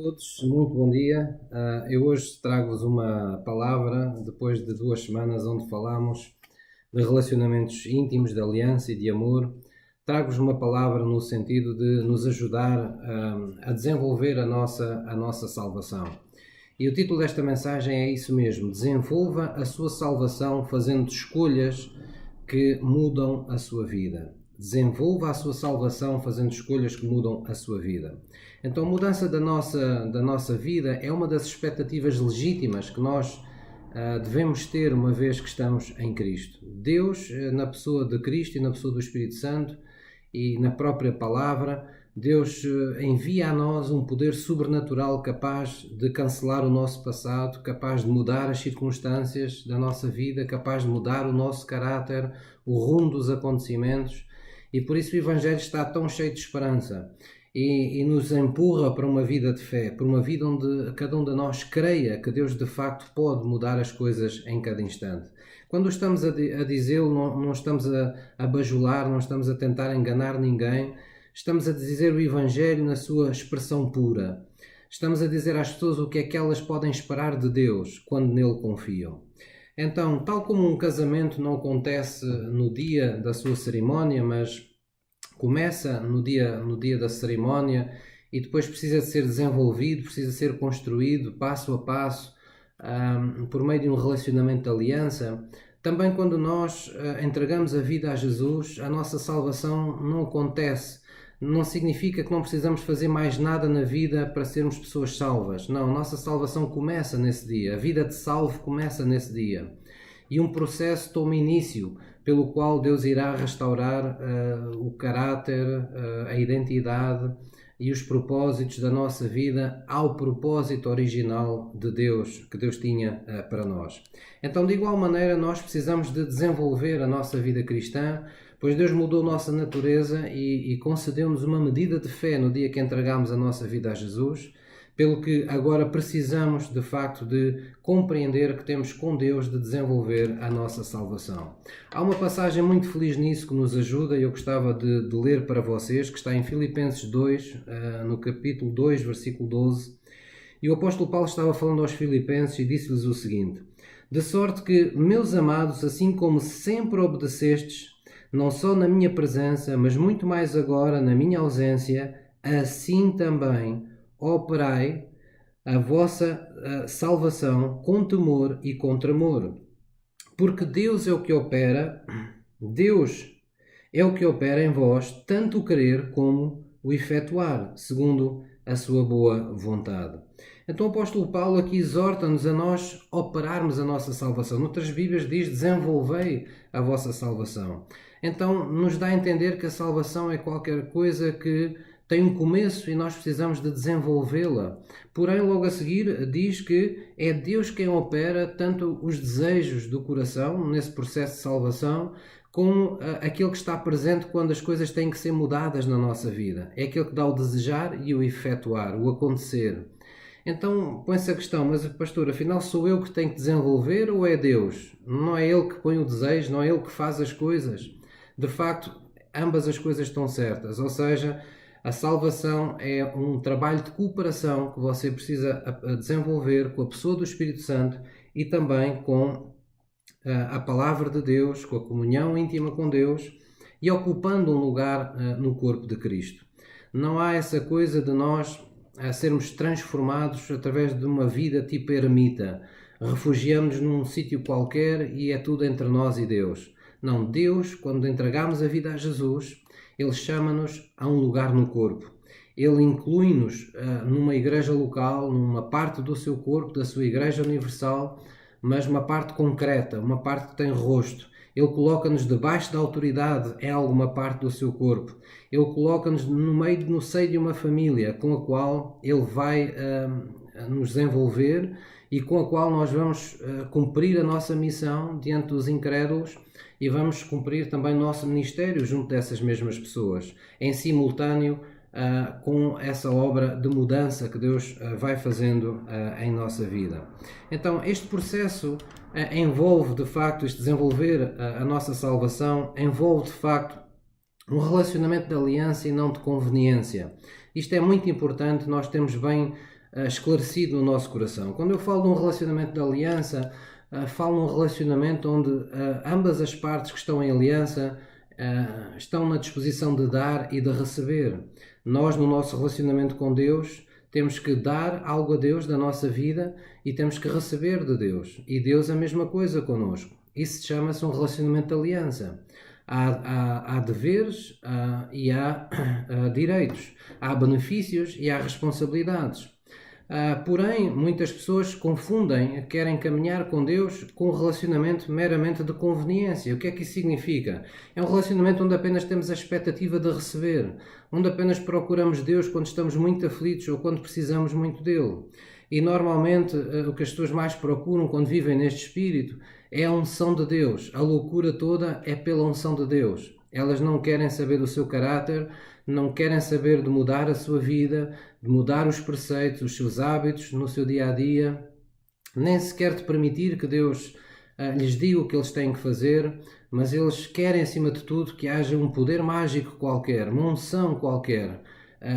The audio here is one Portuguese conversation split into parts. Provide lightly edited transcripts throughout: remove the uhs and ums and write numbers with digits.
todos, muito bom dia. Eu hoje trago-vos uma palavra depois de 2 semanas onde falámos de relacionamentos íntimos, de aliança e de amor. Trago-vos uma palavra no sentido de nos ajudar a desenvolver a nossa salvação. E o título desta mensagem é isso mesmo: desenvolva a sua salvação fazendo escolhas que mudam a sua vida. Desenvolva a sua salvação fazendo escolhas que mudam a sua vida. Então, a mudança da nossa vida é uma das expectativas legítimas que nós devemos ter uma vez que estamos em Cristo. Deus, na pessoa de Cristo e na pessoa do Espírito Santo e na própria palavra, Deus envia a nós um poder sobrenatural capaz de cancelar o nosso passado, capaz de mudar as circunstâncias da nossa vida, capaz de mudar o nosso caráter, o rumo dos acontecimentos. E por isso o Evangelho está tão cheio de esperança e nos empurra para uma vida de fé, para uma vida onde cada um de nós creia que Deus de facto pode mudar as coisas em cada instante. Quando estamos a dizê-lo, não estamos a bajular, não estamos a tentar enganar ninguém, estamos a dizer o Evangelho na sua expressão pura. Estamos a dizer às pessoas o que é que elas podem esperar de Deus quando nele confiam. Então, tal como um casamento não acontece no dia da sua cerimónia, mas começa no dia da cerimónia e depois precisa de ser desenvolvido, precisa ser construído passo a passo, por meio de um relacionamento de aliança, também quando nós entregamos a vida a Jesus, a nossa salvação não acontece. Não significa que não precisamos fazer mais nada na vida para sermos pessoas salvas. Não, a nossa salvação começa nesse dia. A vida de salvo começa nesse dia. E um processo toma início, pelo qual Deus irá restaurar o caráter, a identidade e os propósitos da nossa vida ao propósito original de Deus, que Deus tinha para nós. Então, de igual maneira, nós precisamos de desenvolver a nossa vida cristã, pois Deus mudou a nossa natureza e concedeu-nos uma medida de fé no dia que entregamos a nossa vida a Jesus, pelo que agora precisamos de facto de compreender que temos com Deus de desenvolver a nossa salvação. Há uma passagem muito feliz nisso que nos ajuda e eu gostava de ler para vocês, que está em Filipenses 2, no capítulo 2, versículo 12. E o apóstolo Paulo estava falando aos Filipenses e disse-lhes o seguinte: de sorte que, meus amados, assim como sempre obedecestes, não só na minha presença, mas muito mais agora na minha ausência, assim também operai a vossa salvação com temor e com tremor. Porque Deus é o que opera em vós, tanto o querer como o efetuar, segundo a sua boa vontade. Então o apóstolo Paulo aqui exorta-nos a nós operarmos a nossa salvação. Noutras Bíblias diz: desenvolvei a vossa salvação. Então nos dá a entender que a salvação é qualquer coisa que tem um começo e nós precisamos de desenvolvê-la. Porém, logo a seguir diz que é Deus quem opera tanto os desejos do coração nesse processo de salvação, como aquele que está presente quando as coisas têm que ser mudadas na nossa vida. É aquele que dá o desejar e o efetuar, o acontecer. Então põe-se a questão: mas pastor, afinal sou eu que tenho que desenvolver ou é Deus? Não é Ele que põe o desejo, não é Ele que faz as coisas? De facto, ambas as coisas estão certas, ou seja, a salvação é um trabalho de cooperação que você precisa desenvolver com a pessoa do Espírito Santo e também com a palavra de Deus, com a comunhão íntima com Deus e ocupando um lugar no corpo de Cristo. Não há essa coisa de nós sermos transformados através de uma vida tipo ermita. Refugiamos-nos num sítio qualquer e é tudo entre nós e Deus. Não, Deus, quando entregamos a vida a Jesus, Ele chama-nos a um lugar no corpo. Ele inclui-nos numa igreja local, numa parte do seu corpo, da sua igreja universal, mas uma parte concreta, uma parte que tem rosto. Ele coloca-nos debaixo da autoridade em alguma parte do seu corpo. Ele coloca-nos no seio de uma família com a qual Ele vai nos envolver e com a qual nós vamos cumprir a nossa missão diante dos incrédulos e vamos cumprir também o nosso ministério junto dessas mesmas pessoas, em simultâneo com essa obra de mudança que Deus vai fazendo em nossa vida. Então, este processo envolve, de facto, este desenvolver a nossa salvação, envolve, de facto, um relacionamento de aliança e não de conveniência. Isto é muito importante, nós temos bem esclarecido no nosso coração. Quando eu falo de um relacionamento de aliança, falo de um relacionamento onde ambas as partes que estão em aliança estão na disposição de dar e de receber. Nós, no nosso relacionamento com Deus, temos que dar algo a Deus da nossa vida e temos que receber de Deus. E Deus a mesma coisa connosco. Isso chama-se um relacionamento de aliança. Há deveres e há direitos. Há benefícios e há responsabilidades. Porém, muitas pessoas confundem, querem caminhar com Deus com um relacionamento meramente de conveniência. O que é que isso significa? É um relacionamento onde apenas temos a expectativa de receber, onde apenas procuramos Deus quando estamos muito aflitos ou quando precisamos muito dele. E normalmente o que as pessoas mais procuram quando vivem neste espírito é a unção de Deus. A loucura toda é pela unção de Deus. Elas não querem saber do seu caráter, não querem saber de mudar a sua vida, de mudar os preceitos, os seus hábitos no seu dia a dia, nem sequer de permitir que Deus lhes diga o que eles têm que fazer, mas eles querem, acima de tudo, que haja um poder mágico qualquer, uma unção qualquer,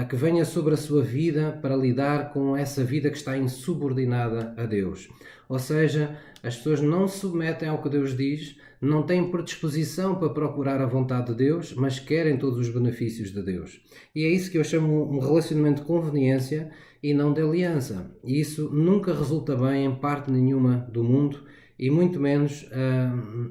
que venha sobre a sua vida para lidar com essa vida que está insubordinada a Deus. Ou seja, as pessoas não se submetem ao que Deus diz, não têm predisposição para procurar a vontade de Deus, mas querem todos os benefícios de Deus. E é isso que eu chamo um relacionamento de conveniência e não de aliança. E isso nunca resulta bem em parte nenhuma do mundo e muito menos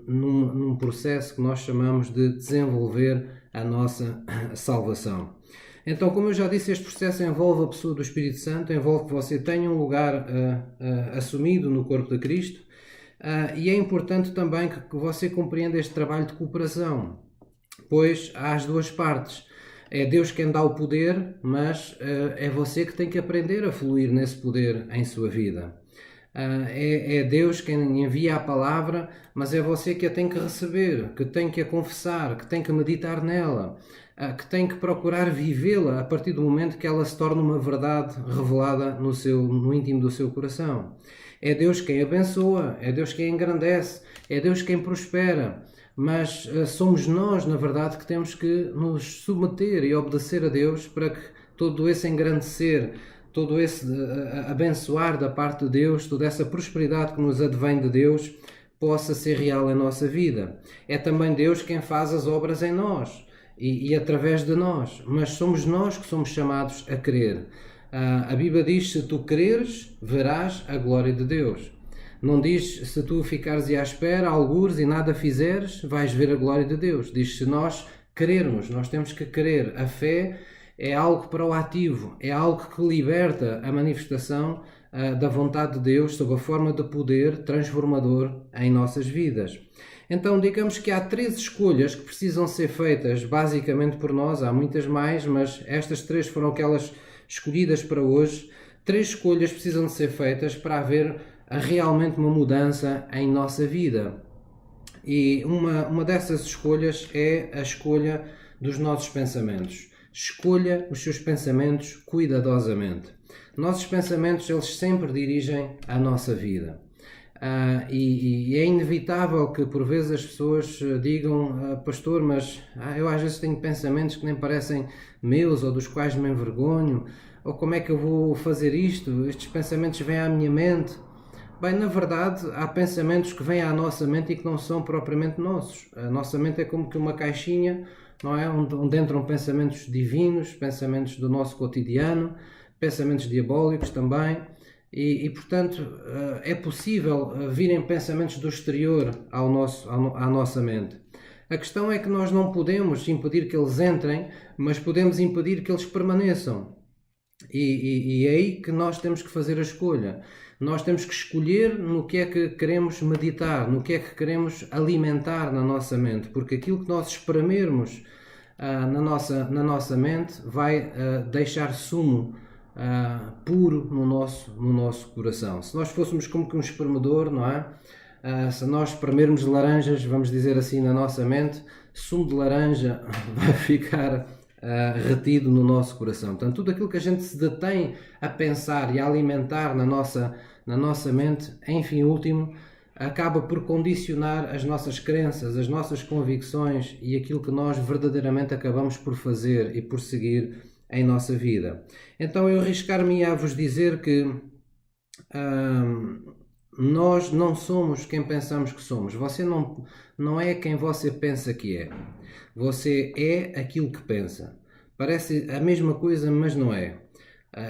num processo que nós chamamos de desenvolver a nossa salvação. Então, como eu já disse, este processo envolve a pessoa do Espírito Santo, envolve que você tenha um lugar assumido no corpo de Cristo, e é importante também que você compreenda este trabalho de cooperação, pois há as duas partes. É Deus quem dá o poder, mas é você que tem que aprender a fluir nesse poder em sua vida. É Deus quem envia a palavra, mas é você que a tem que receber, que tem que a confessar, que tem que meditar nela, que tem que procurar vivê-la a partir do momento que ela se torna uma verdade revelada no íntimo do seu coração. É Deus quem abençoa, é Deus quem engrandece, é Deus quem prospera, mas somos nós, na verdade, que temos que nos submeter e obedecer a Deus para que todo esse engrandecer, todo esse abençoar da parte de Deus, toda essa prosperidade que nos advém de Deus, possa ser real em nossa vida. É também Deus quem faz as obras em nós e através de nós, mas somos nós que somos chamados a crer. A Bíblia diz, se tu creres, verás a glória de Deus. Não diz, se tu ficares à espera, algures, e nada fizeres, vais ver a glória de Deus. Diz, se nós crermos, nós temos que crer. A fé é algo proativo, é algo que liberta a manifestação da vontade de Deus sob a forma de poder transformador em nossas vidas. Então, digamos que há 3 escolhas que precisam ser feitas basicamente por nós, há muitas mais, mas estas 3 foram aquelas escolhidas para hoje. 3 escolhas precisam de ser feitas para haver realmente uma mudança em nossa vida. E uma dessas escolhas é a escolha dos nossos pensamentos. Escolha os seus pensamentos cuidadosamente. Nossos pensamentos, eles sempre dirigem a nossa vida. E é inevitável que por vezes as pessoas digam, pastor, mas eu às vezes tenho pensamentos que nem parecem meus ou dos quais me envergonho, ou como é que eu vou fazer isto? Estes pensamentos vêm à minha mente. Bem, na verdade, há pensamentos que vêm à nossa mente e que não são propriamente nossos. A nossa mente é como que uma caixinha, não é? Onde entram pensamentos divinos, pensamentos do nosso cotidiano, pensamentos diabólicos também. E portanto, é possível virem pensamentos do exterior à nossa mente. A questão é que nós não podemos impedir que eles entrem, mas podemos impedir que eles permaneçam. E é aí que nós temos que fazer a escolha. Nós temos que escolher no que é que queremos meditar, no que é que queremos alimentar na nossa mente, porque aquilo que nós espremermos na nossa mente vai deixar sumo puro no nosso coração. Se nós fôssemos como que um espremedor, não é? Se nós espremermos laranjas, vamos dizer assim, na nossa mente, sumo de laranja vai ficar retido no nosso coração. Portanto, tudo aquilo que a gente se detém a pensar e a alimentar na nossa mente, enfim, último, acaba por condicionar as nossas crenças, as nossas convicções e aquilo que nós verdadeiramente acabamos por fazer e por seguir em nossa vida. Então eu arriscar-me a vos dizer que nós não somos quem pensamos que somos. Você não é quem você pensa que é. Você é aquilo que pensa. Parece a mesma coisa, mas não é.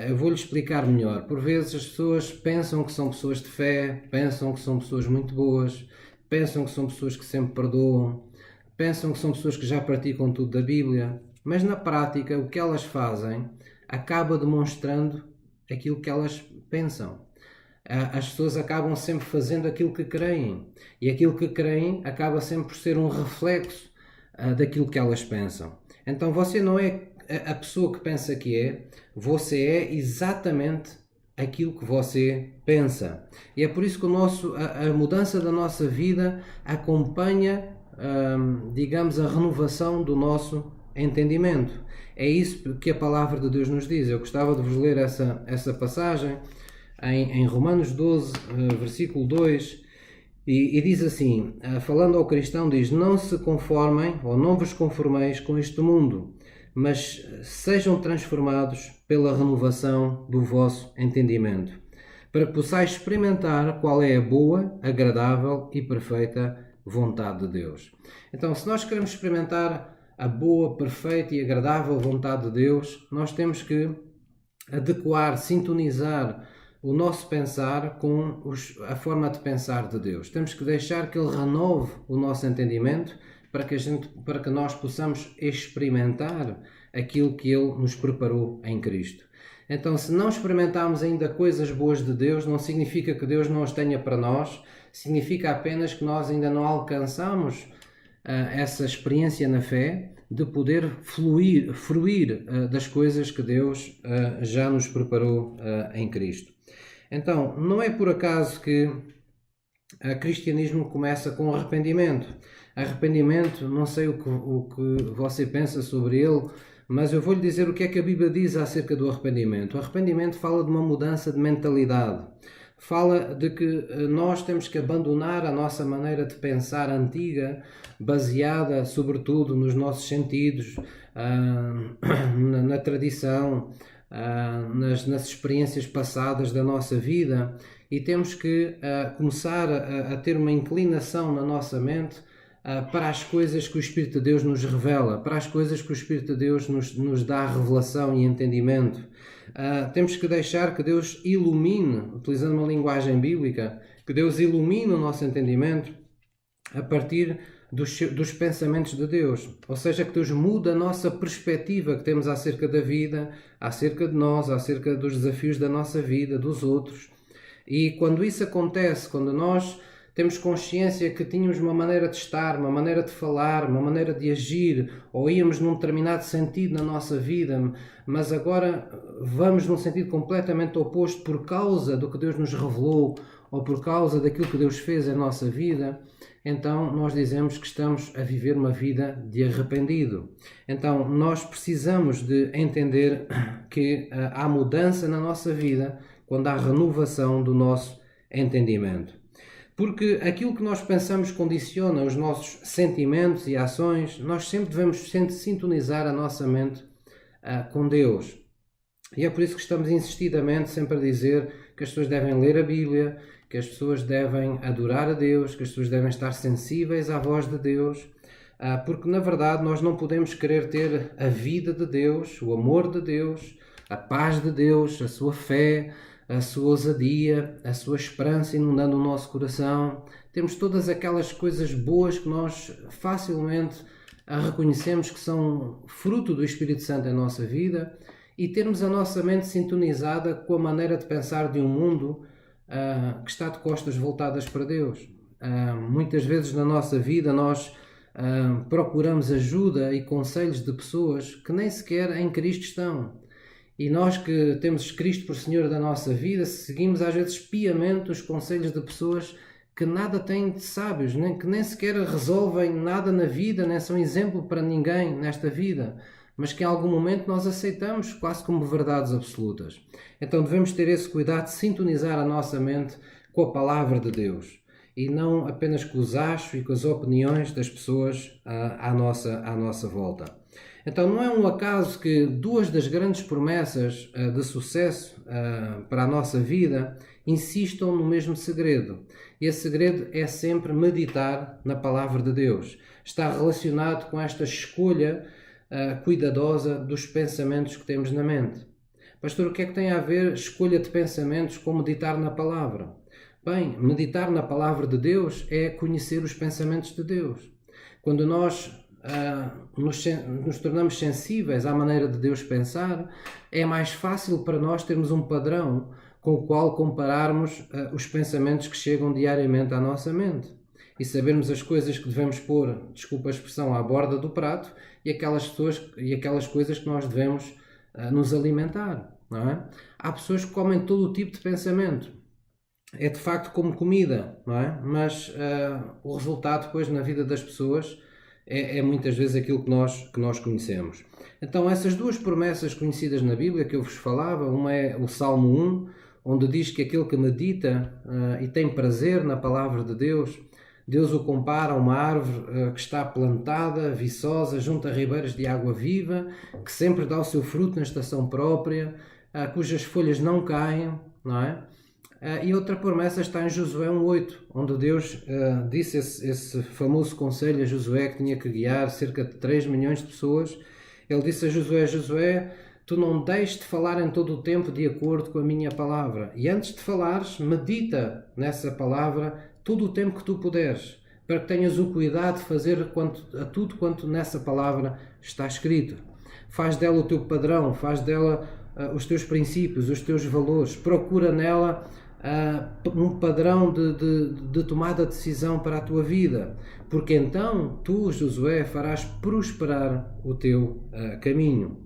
Eu vou-lhe explicar melhor. Por vezes as pessoas pensam que são pessoas de fé, pensam que são pessoas muito boas, pensam que são pessoas que sempre perdoam, pensam que são pessoas que já praticam tudo da Bíblia, mas na prática o que elas fazem acaba demonstrando aquilo que elas pensam. As pessoas acabam sempre fazendo aquilo que creem, e aquilo que creem acaba sempre por ser um reflexo daquilo que elas pensam. Então você não é a pessoa que pensa que é, você é exatamente aquilo que você pensa. E é por isso que a mudança da nossa vida acompanha, digamos, a renovação do nosso entendimento. É isso que a palavra de Deus nos diz. Eu gostava de vos ler essa passagem em Romanos 12, versículo 2, e diz assim, falando ao cristão, diz: não se conformem ou não vos conformeis com este mundo, mas sejam transformados pela renovação do vosso entendimento, para que possais experimentar qual é a boa, agradável e perfeita vontade de Deus. Então, se nós queremos experimentar a boa, perfeita e agradável vontade de Deus, nós temos que adequar, sintonizar o nosso pensar com a forma de pensar de Deus. Temos que deixar que Ele renove o nosso entendimento para que nós possamos experimentar aquilo que Ele nos preparou em Cristo. Então, se não experimentarmos ainda coisas boas de Deus, não significa que Deus não as tenha para nós, significa apenas que nós ainda não alcançamos essa experiência na fé de poder fruir das coisas que Deus já nos preparou em Cristo. Então, não é por acaso que o cristianismo começa com arrependimento. Arrependimento, não sei o que você pensa sobre ele, mas eu vou-lhe dizer o que é que a Bíblia diz acerca do arrependimento. O arrependimento fala de uma mudança de mentalidade. Fala de que nós temos que abandonar a nossa maneira de pensar antiga, baseada sobretudo nos nossos sentidos, na tradição, nas experiências passadas da nossa vida, e temos que começar a ter uma inclinação na nossa mente para as coisas que o Espírito de Deus nos revela, para as coisas que o Espírito de Deus nos dá revelação e entendimento. Temos que deixar que Deus ilumine, utilizando uma linguagem bíblica, que Deus ilumine o nosso entendimento a partir dos pensamentos de Deus. Ou seja, que Deus muda a nossa perspectiva que temos acerca da vida, acerca de nós, acerca dos desafios da nossa vida, dos outros. E quando isso acontece, quando nós temos consciência que tínhamos uma maneira de estar, uma maneira de falar, uma maneira de agir, ou íamos num determinado sentido na nossa vida, mas agora vamos num sentido completamente oposto por causa do que Deus nos revelou, ou por causa daquilo que Deus fez em nossa vida, então nós dizemos que estamos a viver uma vida de arrependido. Então nós precisamos de entender que há mudança na nossa vida quando há renovação do nosso entendimento. Porque aquilo que nós pensamos condiciona os nossos sentimentos e ações. Nós sempre devemos sintonizar a nossa mente com Deus. E é por isso que estamos insistidamente sempre a dizer que as pessoas devem ler a Bíblia, que as pessoas devem adorar a Deus, que as pessoas devem estar sensíveis à voz de Deus, porque na verdade nós não podemos querer ter a vida de Deus, o amor de Deus, a paz de Deus, a sua fé, a sua ousadia, a sua esperança inundando o nosso coração. Temos todas aquelas coisas boas que nós facilmente reconhecemos que são fruto do Espírito Santo em nossa vida, e termos a nossa mente sintonizada com a maneira de pensar de um mundo que está de costas voltadas para Deus. Muitas vezes na nossa vida nós procuramos ajuda e conselhos de pessoas que nem sequer em Cristo estão. E nós que temos Cristo por Senhor da nossa vida, seguimos às vezes piamente os conselhos de pessoas que nada têm de sábios, que nem sequer resolvem nada na vida, nem são exemplo para ninguém nesta vida, mas que em algum momento nós aceitamos quase como verdades absolutas. Então devemos ter esse cuidado de sintonizar a nossa mente com a palavra de Deus. e não apenas com os achos e com as opiniões das pessoas à nossa volta. Então não é um acaso que duas das grandes promessas de sucesso para a nossa vida insistam no mesmo segredo. E esse segredo é sempre meditar na Palavra de Deus. Está relacionado com esta escolha cuidadosa dos pensamentos que temos na mente. Pastor, o que é que tem a ver escolha de pensamentos com meditar na Palavra? Bem, meditar na Palavra de Deus é conhecer os pensamentos de Deus. Quando nós nos tornamos sensíveis à maneira de Deus pensar, é mais fácil para nós termos um padrão com o qual compararmos os pensamentos que chegam diariamente à nossa mente e sabermos as coisas que devemos pôr, desculpa a expressão, à borda do prato e aquelas coisas que nós devemos nos alimentar, não é? Há pessoas que comem todo o tipo de pensamento. É de facto como comida, não é? Mas o resultado depois na vida das pessoas é muitas vezes aquilo que nós conhecemos. Então essas duas promessas conhecidas na Bíblia que eu vos falava, uma é o Salmo 1, onde diz que aquele que medita e tem prazer na palavra de Deus, Deus o compara a uma árvore que está plantada, viçosa, junto a ribeiros de água viva, que sempre dá o seu fruto na estação própria, cujas folhas não caem, não é? E outra promessa está em Josué 1,8, onde Deus disse esse famoso conselho a Josué, que tinha que guiar cerca de 3 milhões de pessoas. Ele disse a Josué: Josué, tu não deixes de falar em todo o tempo de acordo com a minha palavra. E antes de falares, medita nessa palavra todo o tempo que tu puderes, para que tenhas o cuidado de fazer tudo quanto nessa palavra está escrito. Faz dela o teu padrão, faz dela os teus princípios, os teus valores. Procura nela um padrão de tomada de decisão para a tua vida, porque então tu, Josué, farás prosperar o teu caminho.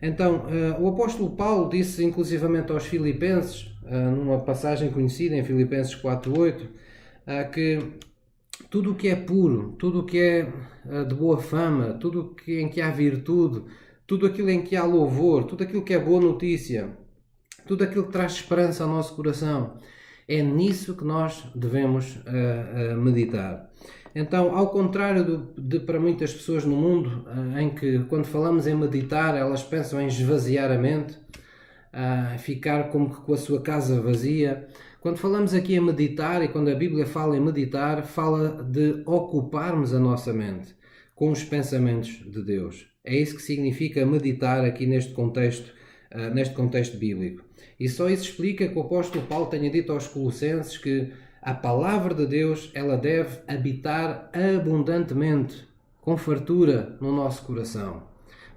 Então, o apóstolo Paulo disse inclusivamente aos Filipenses, numa passagem conhecida em Filipenses 4,8, que tudo o que é puro, tudo o que é de boa fama, tudo em que há virtude, tudo aquilo em que há louvor, tudo aquilo que é boa notícia, tudo aquilo que traz esperança ao nosso coração, é nisso que nós devemos meditar. Então, ao contrário de para muitas pessoas no mundo, em que quando falamos em meditar, elas pensam em esvaziar a mente, ficar como que com a sua casa vazia. Quando falamos aqui em meditar, e quando a Bíblia fala em meditar, fala de ocuparmos a nossa mente com os pensamentos de Deus. É isso que significa meditar aqui neste contexto bíblico. E só isso explica que o apóstolo Paulo tenha dito aos Colossenses que a palavra de Deus, ela deve habitar abundantemente, com fartura no nosso coração.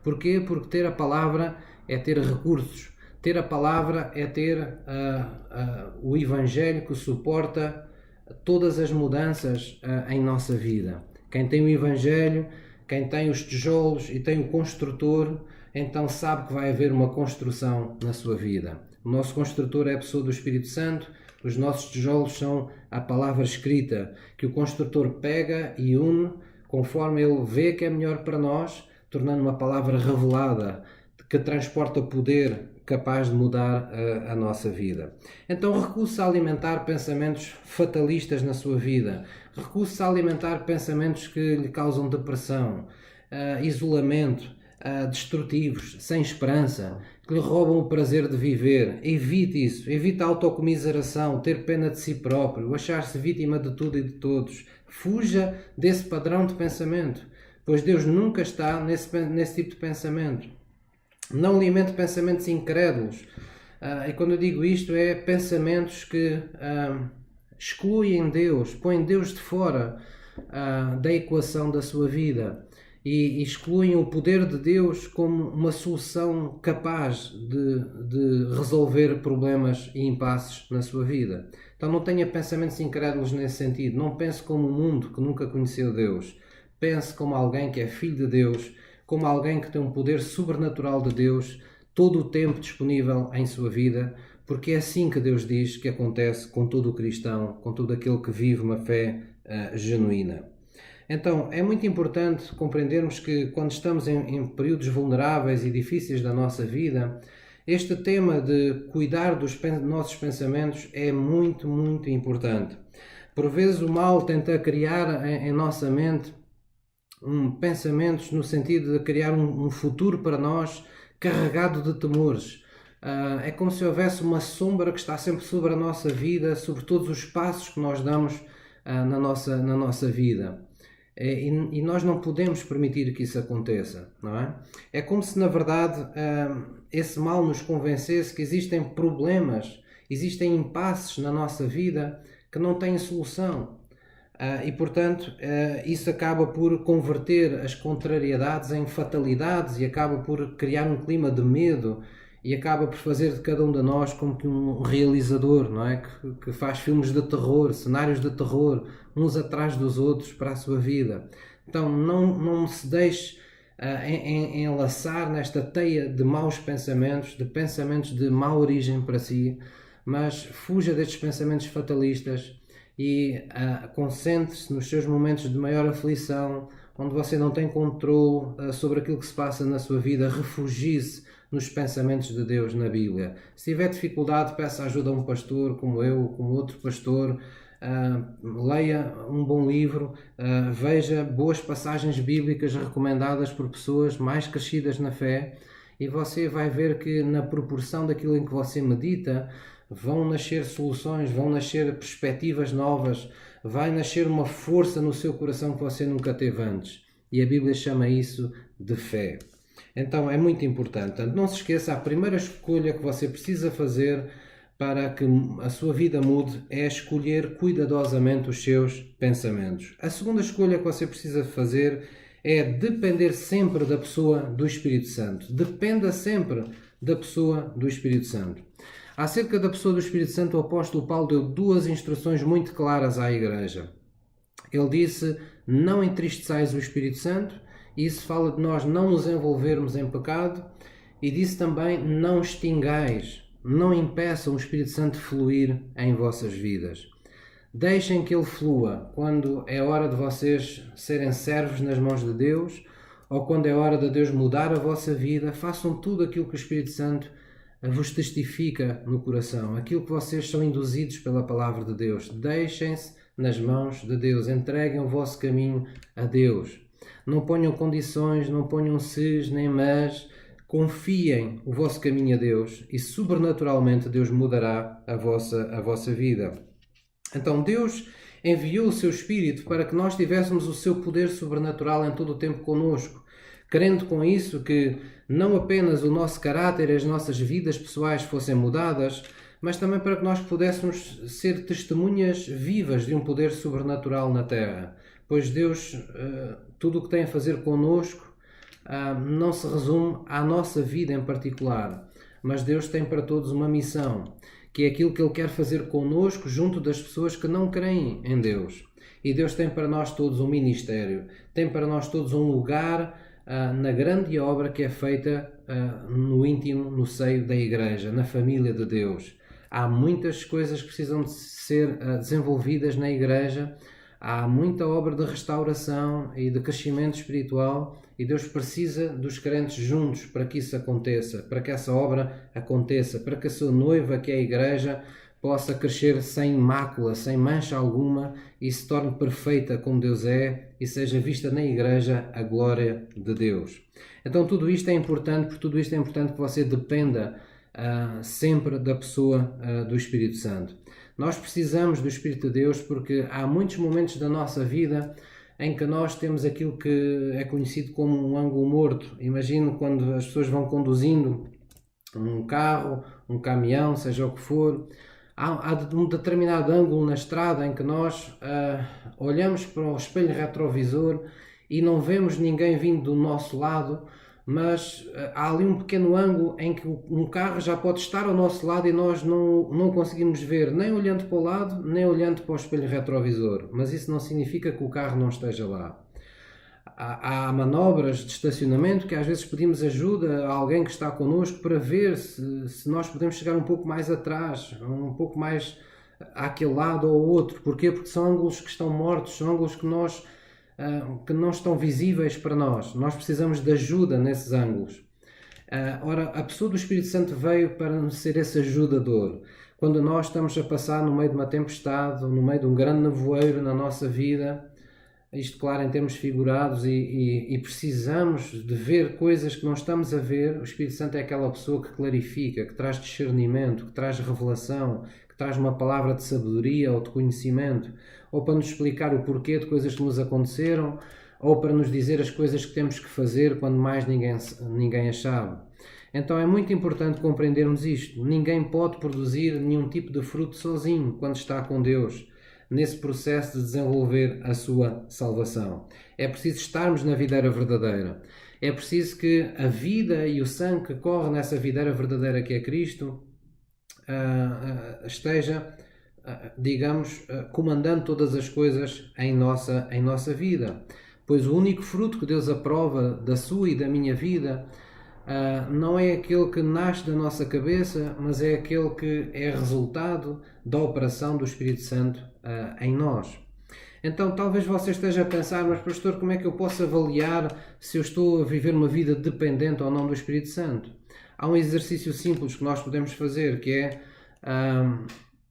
Porquê? Porque ter a palavra é ter recursos. Ter a palavra é ter o Evangelho que suporta todas as mudanças em nossa vida. Quem tem o Evangelho, quem tem os tijolos e tem o construtor, então sabe que vai haver uma construção na sua vida. O nosso construtor é a pessoa do Espírito Santo, os nossos tijolos são a palavra escrita, que o construtor pega e une conforme ele vê que é melhor para nós, tornando uma palavra revelada, que transporta poder capaz de mudar a nossa vida. Então recuse-se a alimentar pensamentos fatalistas na sua vida, recuse-se a alimentar pensamentos que lhe causam depressão, isolamento, destrutivos, sem esperança, que lhe roubam o prazer de viver. Evite isso, evite a autocomiseração, ter pena de si próprio, achar-se vítima de tudo e de todos. Fuja desse padrão de pensamento, pois Deus nunca está nesse tipo de pensamento. Não alimente pensamentos incrédulos. E quando eu digo isto, é pensamentos que excluem Deus, põem Deus de fora da equação da sua vida e excluem o poder de Deus como uma solução capaz de resolver problemas e impasses na sua vida. Então não tenha pensamentos incrédulos nesse sentido. Não pense como um mundo que nunca conheceu Deus. Pense como alguém que é filho de Deus, como alguém que tem um poder sobrenatural de Deus todo o tempo disponível em sua vida, porque é assim que Deus diz que acontece com todo o cristão, com todo aquele que vive uma fé genuína. Então, é muito importante compreendermos que quando estamos em períodos vulneráveis e difíceis da nossa vida, este tema de cuidar dos nossos pensamentos é muito, muito importante. Por vezes o mal tenta criar em nossa mente pensamentos no sentido de criar um futuro para nós carregado de temores. É como se houvesse uma sombra que está sempre sobre a nossa vida, sobre todos os passos que nós damos na nossa vida. E nós não podemos permitir que isso aconteça, não é? É como se, na verdade, esse mal nos convencesse que existem problemas, existem impasses na nossa vida que não têm solução. E, portanto, isso acaba por converter as contrariedades em fatalidades e acaba por criar um clima de medo e acaba por fazer de cada um de nós como que um realizador, não é? Que faz filmes de terror, cenários de terror, uns atrás dos outros para a sua vida. Então, não se deixe enlaçar nesta teia de maus pensamentos, de pensamentos de má origem para si, mas fuja destes pensamentos fatalistas e concentre-se nos seus momentos de maior aflição, onde você não tem controle sobre aquilo que se passa na sua vida. Refugie-se nos pensamentos de Deus na Bíblia. Se tiver dificuldade, peça ajuda a um pastor como eu, como outro pastor. Leia um bom livro, veja boas passagens bíblicas recomendadas por pessoas mais crescidas na fé, e você vai ver que na proporção daquilo em que você medita vão nascer soluções, vão nascer perspectivas novas, vai nascer uma força no seu coração que você nunca teve antes. E a Bíblia chama isso de fé. Então é muito importante. Não se esqueça, a primeira escolha que você precisa fazer para que a sua vida mude é escolher cuidadosamente os seus pensamentos. A segunda escolha que você precisa fazer é depender sempre da pessoa do Espírito Santo. Dependa sempre da pessoa do Espírito Santo. Acerca da pessoa do Espírito Santo, o apóstolo Paulo deu duas instruções muito claras à igreja. Ele disse: não entristeçais o Espírito Santo, e isso fala de nós não nos envolvermos em pecado, e disse também: não extingais, não impeçam o Espírito Santo de fluir em vossas vidas. Deixem que ele flua quando é hora de vocês serem servos nas mãos de Deus, ou quando é hora de Deus mudar a vossa vida. Façam tudo aquilo que o Espírito Santo vos testifica no coração, aquilo que vocês são induzidos pela palavra de Deus. Deixem-se nas mãos de Deus, entreguem o vosso caminho a Deus. Não ponham condições, não ponham ses nem mas, confiem o vosso caminho a Deus e sobrenaturalmente Deus mudará a vossa vida. Então Deus enviou o seu Espírito para que nós tivéssemos o seu poder sobrenatural em todo o tempo conosco, querendo com isso que não apenas o nosso caráter e as nossas vidas pessoais fossem mudadas, mas também para que nós pudéssemos ser testemunhas vivas de um poder sobrenatural na Terra. Pois Deus, tudo o que tem a fazer conosco, não se resume à nossa vida em particular, mas Deus tem para todos uma missão, que é aquilo que Ele quer fazer conosco junto das pessoas que não creem em Deus. E Deus tem para nós todos um ministério, tem para nós todos um lugar na grande obra que é feita no íntimo, no seio da Igreja, na família de Deus. Há muitas coisas que precisam de ser desenvolvidas na Igreja, há muita obra de restauração e de crescimento espiritual, e Deus precisa dos crentes juntos para que isso aconteça, para que essa obra aconteça, para que a sua noiva, que é a Igreja, possa crescer sem mácula, sem mancha alguma, e se torne perfeita como Deus é, e seja vista na Igreja a glória de Deus. Então tudo isto é importante, por tudo isto é importante que você dependa sempre da pessoa do Espírito Santo. Nós precisamos do Espírito de Deus porque há muitos momentos da nossa vida em que nós temos aquilo que é conhecido como um ângulo morto. Imagino quando as pessoas vão conduzindo um carro, um caminhão, seja o que for, há um determinado ângulo na estrada em que nós olhamos para o espelho retrovisor e não vemos ninguém vindo do nosso lado, mas há ali um pequeno ângulo em que um carro já pode estar ao nosso lado e nós não conseguimos ver, nem olhando para o lado, nem olhando para o espelho retrovisor. Mas isso não significa que o carro não esteja lá. Há manobras de estacionamento que às vezes pedimos ajuda a alguém que está connosco para ver se nós podemos chegar um pouco mais atrás, um pouco mais àquele lado ou outro. Porquê? Porque são ângulos que estão mortos, são ângulos que não estão visíveis para nós. Nós precisamos de ajuda nesses ângulos. Ora, a pessoa do Espírito Santo veio para ser esse ajudador. Quando nós estamos a passar no meio de uma tempestade ou no meio de um grande nevoeiro na nossa vida, isto claro em termos figurados, e precisamos de ver coisas que não estamos a ver, o Espírito Santo é aquela pessoa que clarifica, que traz discernimento, que traz revelação, que traz uma palavra de sabedoria ou de conhecimento, ou para nos explicar o porquê de coisas que nos aconteceram, ou para nos dizer as coisas que temos que fazer quando mais ninguém as sabe. Então é muito importante compreendermos isto. Ninguém pode produzir nenhum tipo de fruto sozinho quando está com Deus, nesse processo de desenvolver a sua salvação. É preciso estarmos na videira verdadeira. É preciso que a vida e o sangue que corre nessa videira verdadeira que é Cristo esteja, digamos, comandando todas as coisas em nossa vida. Pois o único fruto que Deus aprova da sua e da minha vida não é aquele que nasce da nossa cabeça, mas é aquele que é resultado da operação do Espírito Santo em nós. Então talvez você esteja a pensar, mas pastor, como é que eu posso avaliar se eu estou a viver uma vida dependente ou não do Espírito Santo? Há um exercício simples que nós podemos fazer, que é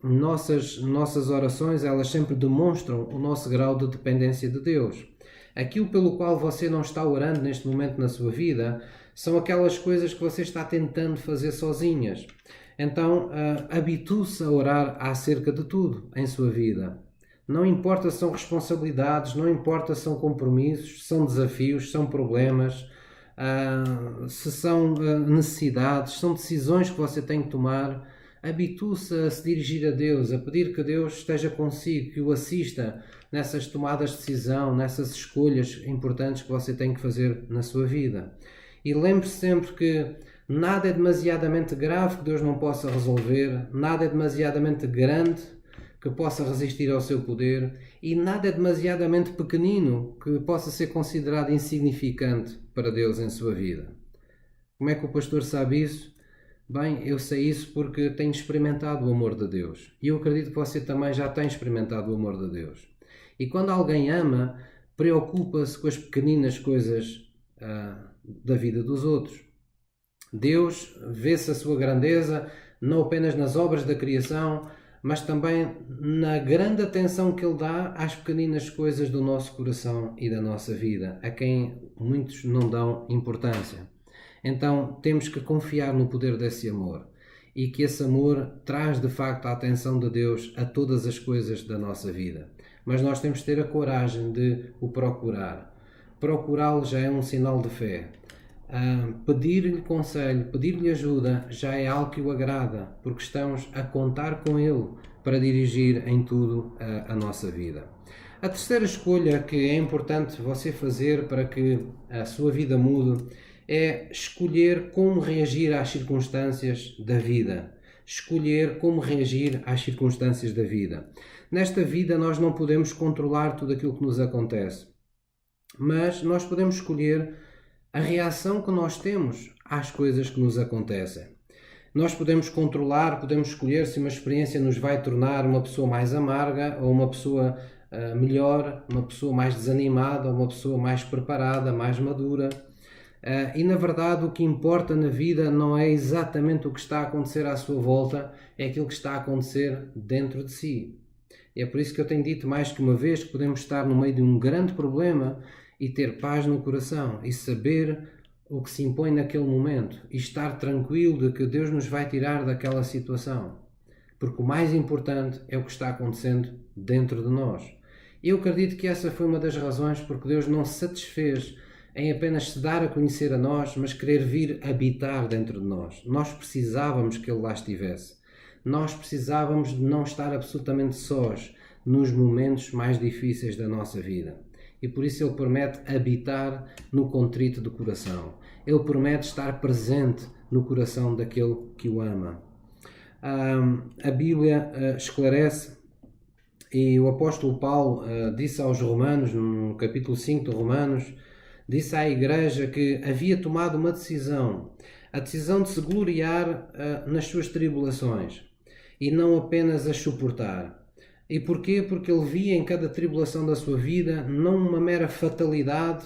nossas orações, elas sempre demonstram o nosso grau de dependência de Deus. Aquilo pelo qual você não está orando neste momento na sua vida são aquelas coisas que você está tentando fazer sozinhas. Então, habitue-se a orar acerca de tudo em sua vida. Não importa se são responsabilidades, não importa se são compromissos, se são desafios, se são problemas, se são necessidades, são decisões que você tem que tomar. Habitue-se a se dirigir a Deus, a pedir que Deus esteja consigo, que o assista nessas tomadas de decisão, nessas escolhas importantes que você tem que fazer na sua vida. E lembre-se sempre que nada é demasiadamente grave que Deus não possa resolver, nada é demasiadamente grande que possa resistir ao seu poder e nada é demasiadamente pequenino que possa ser considerado insignificante para Deus em sua vida. Como é que o pastor sabe isso? Bem, eu sei isso porque tenho experimentado o amor de Deus. E eu acredito que você também já tem experimentado o amor de Deus. E quando alguém ama, preocupa-se com as pequeninas coisas da vida dos outros. Deus vê-se a sua grandeza não apenas nas obras da criação, mas também na grande atenção que Ele dá às pequeninas coisas do nosso coração e da nossa vida, a quem muitos não dão importância. Então temos que confiar no poder desse amor e que esse amor traz de facto a atenção de Deus a todas as coisas da nossa vida. Mas nós temos que ter a coragem de o procurar. Procurá-lo já é um sinal de fé. Pedir-lhe conselho, pedir-lhe ajuda já é algo que o agrada, porque estamos a contar com Ele para dirigir em tudo a nossa vida. A terceira escolha que é importante você fazer para que a sua vida mude é escolher como reagir às circunstâncias da vida. Escolher como reagir às circunstâncias da vida. Nesta vida nós não podemos controlar tudo aquilo que nos acontece, mas nós podemos escolher a reação que nós temos às coisas que nos acontecem. Nós podemos controlar, podemos escolher se uma experiência nos vai tornar uma pessoa mais amarga ou uma pessoa melhor, uma pessoa mais desanimada ou uma pessoa mais preparada, mais madura. E na verdade o que importa na vida não é exatamente o que está a acontecer à sua volta, é aquilo que está a acontecer dentro de si. E é por isso que eu tenho dito mais que uma vez que podemos estar no meio de um grande problema e ter paz no coração e saber o que se impõe naquele momento e estar tranquilo de que Deus nos vai tirar daquela situação. Porque o mais importante é o que está acontecendo dentro de nós. Eu acredito que essa foi uma das razões porque Deus não se satisfez em apenas se dar a conhecer a nós, mas querer vir habitar dentro de nós. Nós precisávamos que Ele lá estivesse. Nós precisávamos de não estar absolutamente sós nos momentos mais difíceis da nossa vida. E por isso Ele promete habitar no contrito do coração. Ele promete estar presente no coração daquele que o ama. A Bíblia esclarece, e o apóstolo Paulo disse aos Romanos, no capítulo 5 de Romanos, disse à igreja que havia tomado uma decisão, a decisão de se gloriar nas suas tribulações e não apenas as suportar. E porquê? Porque ele via em cada tribulação da sua vida não uma mera fatalidade,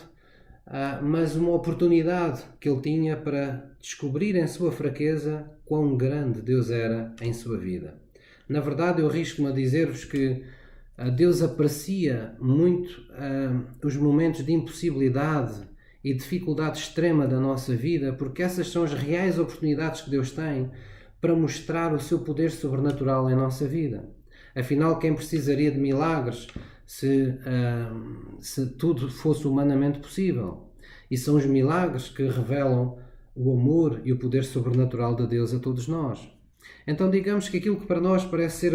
mas uma oportunidade que ele tinha para descobrir em sua fraqueza quão grande Deus era em sua vida. Na verdade, eu arrisco-me a dizer-vos que Deus aprecia muito os momentos de impossibilidade e dificuldade extrema da nossa vida, porque essas são as reais oportunidades que Deus tem para mostrar o seu poder sobrenatural em nossa vida. Afinal, quem precisaria de milagres se tudo fosse humanamente possível? E são os milagres que revelam o amor e o poder sobrenatural de Deus a todos nós. Então digamos que aquilo que para nós parece ser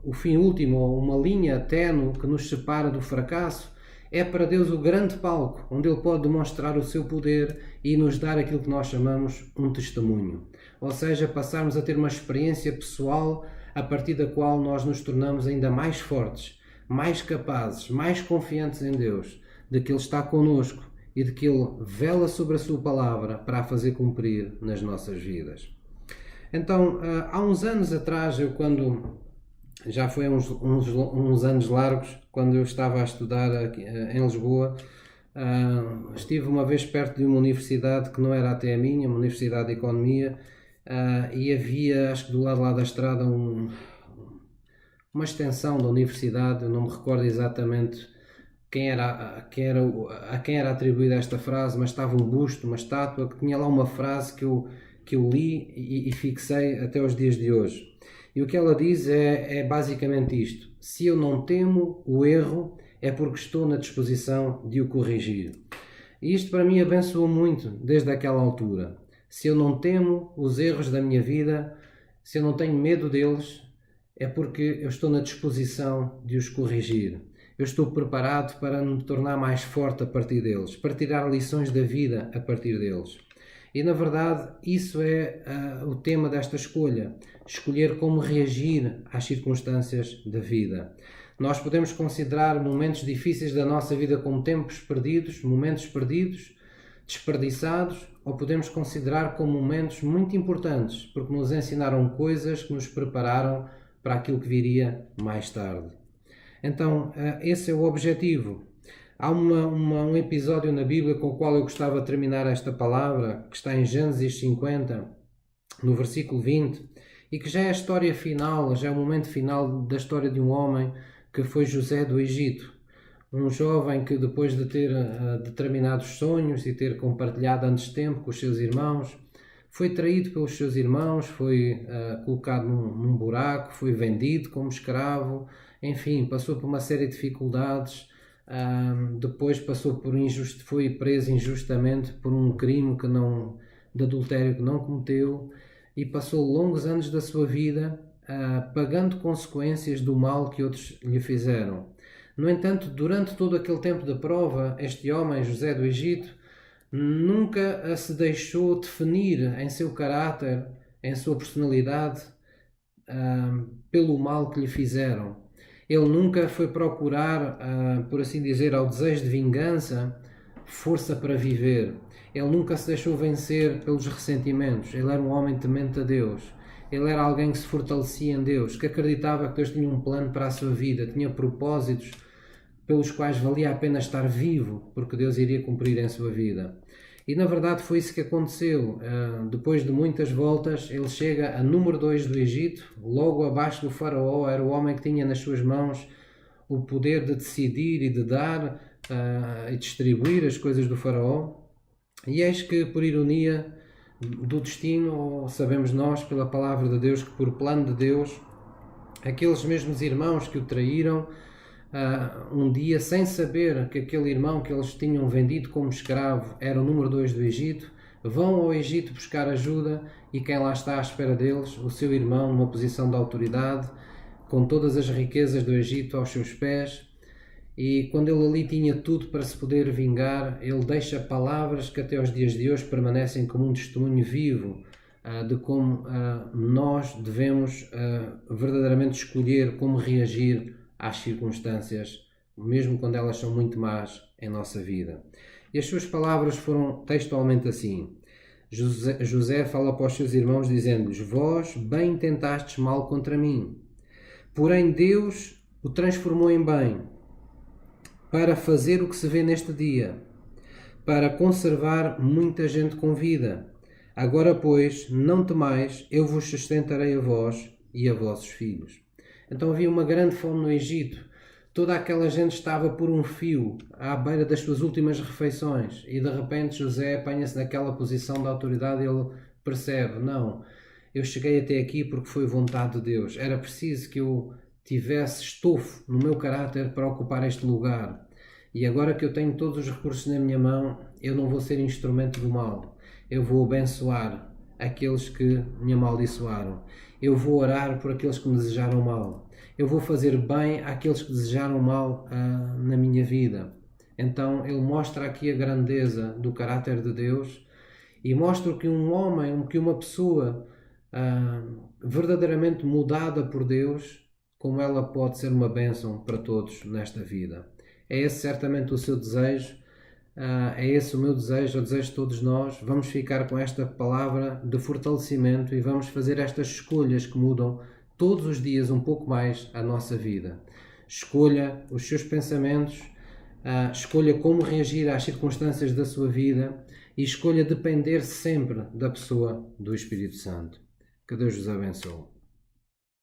o fim último, ou uma linha ténue que nos separa do fracasso, é para Deus o grande palco, onde Ele pode demonstrar o seu poder e nos dar aquilo que nós chamamos um testemunho. Ou seja, passarmos a ter uma experiência pessoal a partir da qual nós nos tornamos ainda mais fortes, mais capazes, mais confiantes em Deus, de que Ele está connosco e de que Ele vela sobre a sua palavra para a fazer cumprir nas nossas vidas. Então, há uns anos atrás, já foi uns anos largos, quando eu estava a estudar aqui, em Lisboa, estive uma vez perto de uma universidade que não era até a minha, uma universidade de economia, e havia, acho que do lado lá da estrada, uma extensão da universidade, eu não me recordo exatamente a quem era atribuída esta frase, mas estava um busto, uma estátua, que tinha lá uma frase que eu li e fixei até os dias de hoje. E o que ela diz é basicamente isto: se eu não temo o erro, é porque estou na disposição de o corrigir. E isto para mim abençoou muito desde aquela altura. Se eu não temo os erros da minha vida, se eu não tenho medo deles, é porque eu estou na disposição de os corrigir. Eu estou preparado para me tornar mais forte a partir deles, para tirar lições da vida a partir deles. E na verdade isso é o tema desta escolha: escolher como reagir às circunstâncias da vida. Nós podemos considerar momentos difíceis da nossa vida como tempos perdidos, momentos perdidos, desperdiçados, ou podemos considerar como momentos muito importantes, porque nos ensinaram coisas que nos prepararam para aquilo que viria mais tarde. Então, esse é o objetivo. Há um episódio na Bíblia com o qual eu gostava de terminar esta palavra, que está em Gênesis 50, no versículo 20, e que já é a história final, já é o momento final da história de um homem que foi José do Egito. Um jovem que, depois de ter determinados sonhos e ter compartilhado antes tempo com os seus irmãos, foi traído pelos seus irmãos, foi colocado num buraco, foi vendido como escravo, enfim, passou por uma série de dificuldades. Depois foi preso injustamente por um crime de adultério que não cometeu, e passou longos anos da sua vida pagando consequências do mal que outros lhe fizeram. No entanto, durante todo aquele tempo de prova, este homem, José do Egito, nunca se deixou definir em seu caráter, em sua personalidade, pelo mal que lhe fizeram. Ele nunca foi procurar, por assim dizer, ao desejo de vingança, força para viver. Ele nunca se deixou vencer pelos ressentimentos. Ele era um homem temente a Deus. Ele era alguém que se fortalecia em Deus, que acreditava que Deus tinha um plano para a sua vida, tinha propósitos pelos quais valia a pena estar vivo, porque Deus iria cumprir em sua vida. E na verdade foi isso que aconteceu. Depois de muitas voltas, ele chega a número 2 do Egito, logo abaixo do faraó. Era o homem que tinha nas suas mãos o poder de decidir e de dar e distribuir as coisas do faraó. E eis que, por ironia do destino, ou sabemos nós pela palavra de Deus, que por plano de Deus, aqueles mesmos irmãos que o traíram, um dia, sem saber que aquele irmão que eles tinham vendido como escravo era o número 2 do Egito, vão ao Egito buscar ajuda, e quem lá está à espera deles? O seu irmão, numa posição de autoridade, com todas as riquezas do Egito aos seus pés. E quando ele ali tinha tudo para se poder vingar, ele deixa palavras que até aos dias de hoje permanecem como um testemunho vivo de como nós devemos verdadeiramente escolher como reagir às circunstâncias, mesmo quando elas são muito más em nossa vida. E as suas palavras foram textualmente assim: José fala para os seus irmãos dizendo-lhes: vós bem tentastes mal contra mim, porém Deus o transformou em bem, para fazer o que se vê neste dia, para conservar muita gente com vida. Agora, pois, não temais, eu vos sustentarei a vós e a vossos filhos. Então havia uma grande fome no Egito. Toda aquela gente estava por um fio, à beira das suas últimas refeições, e de repente José apanha-se naquela posição de autoridade e ele percebe, não, eu cheguei até aqui porque foi vontade de Deus. Era preciso que eu tivesse estofo no meu caráter para ocupar este lugar. E agora que eu tenho todos os recursos na minha mão, eu não vou ser instrumento do mal. Eu vou abençoar aqueles que me amaldiçoaram. Eu vou orar por aqueles que me desejaram mal. Eu vou fazer bem àqueles que desejaram mal na minha vida. Então ele mostra aqui a grandeza do caráter de Deus e mostra que um homem, que uma pessoa verdadeiramente mudada por Deus, como ela pode ser uma bênção para todos nesta vida. É esse certamente o seu desejo, é esse o meu desejo, o desejo de todos nós. Vamos ficar com esta palavra de fortalecimento e vamos fazer estas escolhas que mudam todos os dias um pouco mais a nossa vida. Escolha os seus pensamentos, escolha como reagir às circunstâncias da sua vida e escolha depender sempre da pessoa do Espírito Santo. Que Deus vos abençoe.